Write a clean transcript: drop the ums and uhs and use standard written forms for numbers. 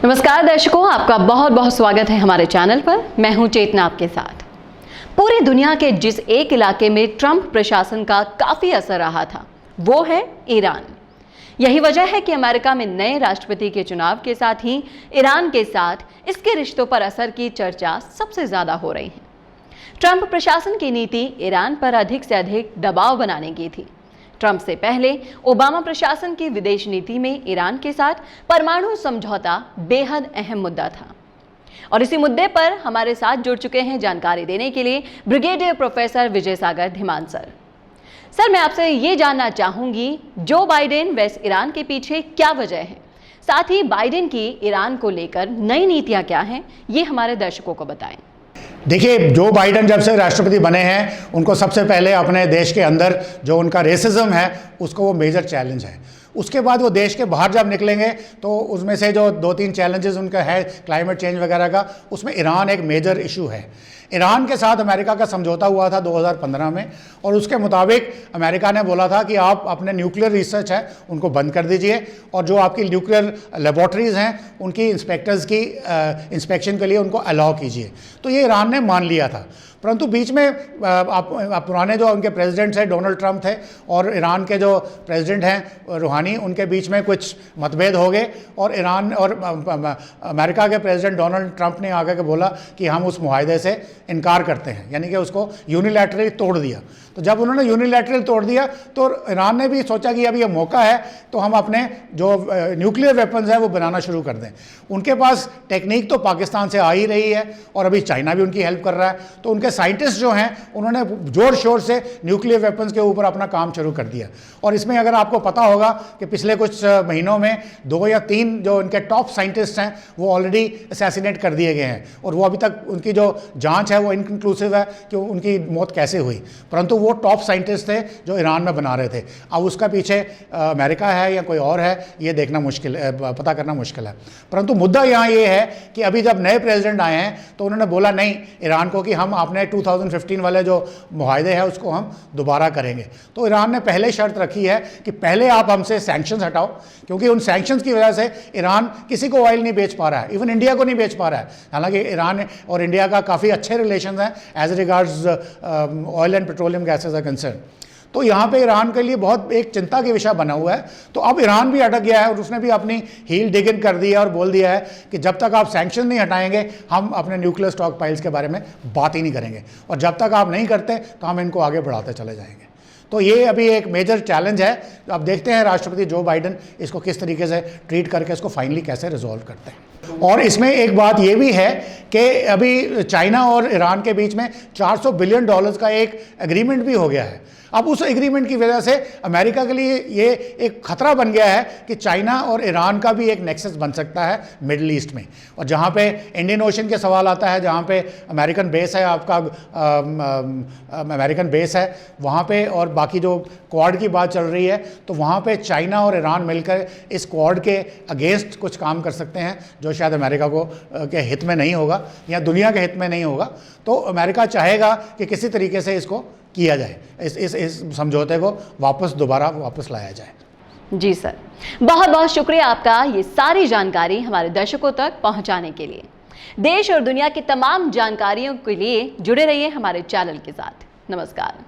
नमस्कार दर्शकों, आपका बहुत बहुत स्वागत है हमारे चैनल पर। मैं हूं चेतना आपके साथ। पूरी दुनिया के जिस एक इलाके में ट्रंप प्रशासन का काफी असर रहा था वो है ईरान। यही वजह है कि अमेरिका में नए राष्ट्रपति के चुनाव के साथ ही ईरान के साथ इसके रिश्तों पर असर की चर्चा सबसे ज्यादा हो रही है। ट्रंप प्रशासन की नीति ईरान पर अधिक से अधिक दबाव बनाने की थी। ट्रंप से पहले ओबामा प्रशासन की विदेश नीति में ईरान के साथ परमाणु समझौता बेहद अहम मुद्दा था। और इसी मुद्दे पर हमारे साथ जुड़ चुके हैं जानकारी देने के लिए ब्रिगेडियर प्रोफेसर विजय सागर धीमान सर। सर, मैं आपसे ये जानना चाहूंगी, जो बाइडेन वेस्ट ईरान के पीछे क्या वजह है, साथ ही बाइडेन की ईरान को लेकर नई नीतियां क्या हैं, ये हमारे दर्शकों को बताएं। देखिए, जो बाइडेन जब से राष्ट्रपति बने हैं उनको सबसे पहले अपने देश के अंदर जो उनका रेसिज्म है उसको वो मेजर चैलेंज है। उसके बाद वो देश के बाहर जब निकलेंगे तो उसमें से जो 2-3 चैलेंजेस उनका है क्लाइमेट चेंज वगैरह का, उसमें ईरान एक मेजर इशू है। ईरान के साथ अमेरिका का समझौता हुआ था 2015 में और उसके मुताबिक अमेरिका ने बोला था कि आप अपने न्यूक्लियर रिसर्च है उनको बंद कर दीजिए और जो आपकी न्यूक्लियर लेबॉर्ट्रीज़ हैं उनकी इंस्पेक्टर्स की इंस्पेक्शन के लिए उनको अलाउ कीजिए। तो ये ईरान ने मान लिया था। परंतु बीच में आप पुराने जो उनके प्रेसिडेंट्स हैं डोनाल्ड ट्रंप थे और ईरान के जो प्रेसिडेंट हैं रूहानी, उनके बीच में कुछ मतभेद हो गए और ईरान और अमेरिका के प्रेसिडेंट डोनाल्ड ट्रंप ने आकर के बोला कि हम उस मुआहदे से इनकार करते हैं, यानी कि उसको यूनिलैटरली तोड़ दिया। तो जब उन्होंने यूनिलैटरल तोड़ दिया तो ईरान ने भी सोचा कि अब ये मौका है तो हम अपने जो न्यूक्लियर वेपन्स हैं वो बनाना शुरू कर दें। उनके पास टेक्निक तो पाकिस्तान से आ ही रही है और अभी चाइना भी उनकी हेल्प कर रहा है। तो उनके साइंटिस्ट जो हैं उन्होंने जोर शोर से न्यूक्लियर वेपन्स के ऊपर अपना काम शुरू कर दिया। और इसमें अगर आपको पता होगा कि पिछले कुछ महीनों में 2 या 3 जो उनके टॉप साइंटिस्ट हैं वो ऑलरेडी असैसिनेट कर दिए गए हैं और वो अभी तक उनकी जो जाँच है वो इनकंक्लूसिव है कि उनकी मौत कैसे हुई। परंतु वो टॉप साइंटिस्ट थे जो ईरान में बना रहे थे। अब उसका पीछे अमेरिका है या कोई और है ये देखना मुश्किल है, पता करना मुश्किल है। परंतु मुद्दा यहाँ ये है कि अभी जब नए प्रेसिडेंट आए हैं तो उन्होंने बोला नहीं ईरान को कि हम अपने 2015 वाले जो मुआहदे हैं उसको हम दोबारा करेंगे। तो ईरान ने पहले शर्त रखी है कि पहले आप हमसे सैंक्शंस हटाओ, क्योंकि उन सैंक्शंस की वजह से ईरान किसी को ऑयल नहीं बेच पा रहा है, इवन इंडिया को नहीं बेच पा रहा है। हालांकि ईरान और इंडिया का काफ़ी अच्छे रिलेशन हैं as regards oil and petroleum gases are concern. तो यहाँ पे ईरान के लिए बहुत एक चिंता की विषय बना हुआ है। तो अब ईरान भी अटक गया है और उसने भी अपनी हील डिग इन कर दी है और बोल दिया है कि जब तक आप सैंक्शन नहीं हटाएंगे हम अपने न्यूक्लियर स्टॉक पाइल्स के बारे में बात ही नहीं करेंगे और जब तक आप नहीं करते तो हम इनको आगे बढ़ाते चले जाएंगे। तो ये अभी एक मेजर चैलेंज है। अब देखते हैं राष्ट्रपति जो बाइडेन इसको किस तरीके से ट्रीट करके इसको फाइनली कैसे रिजॉल्व करते हैं। और इसमें एक बात ये भी है कि अभी चाइना और ईरान के बीच में $400 बिलियन का एक एग्रीमेंट भी हो गया है। अब उस एग्रीमेंट की वजह से अमेरिका के लिए ये एक खतरा बन गया है कि चाइना और ईरान का भी एक नेक्सस बन सकता है मिडल ईस्ट में। और जहाँ पे इंडियन ओशन के सवाल आता है, जहाँ पे अमेरिकन बेस है आपका अमेरिकन बेस है वहाँ पे, और बाकी जो क्वाड की बात चल रही है तो वहाँ पे चाइना और ईरान मिलकर इस क्वाड के अगेंस्ट कुछ काम कर सकते हैं जो शायद अमेरिका को के हित में नहीं होगा या दुनिया के हित में नहीं होगा। तो अमेरिका चाहेगा कि किसी तरीके से इसको किया जाए, इस समझौते को दोबारा वापस लाया जाए। जी सर, बहुत बहुत शुक्रिया आपका ये सारी जानकारी हमारे दर्शकों तक पहुंचाने के लिए। देश और दुनिया की तमाम जानकारियों के लिए जुड़े रहिए हमारे चैनल के साथ। नमस्कार।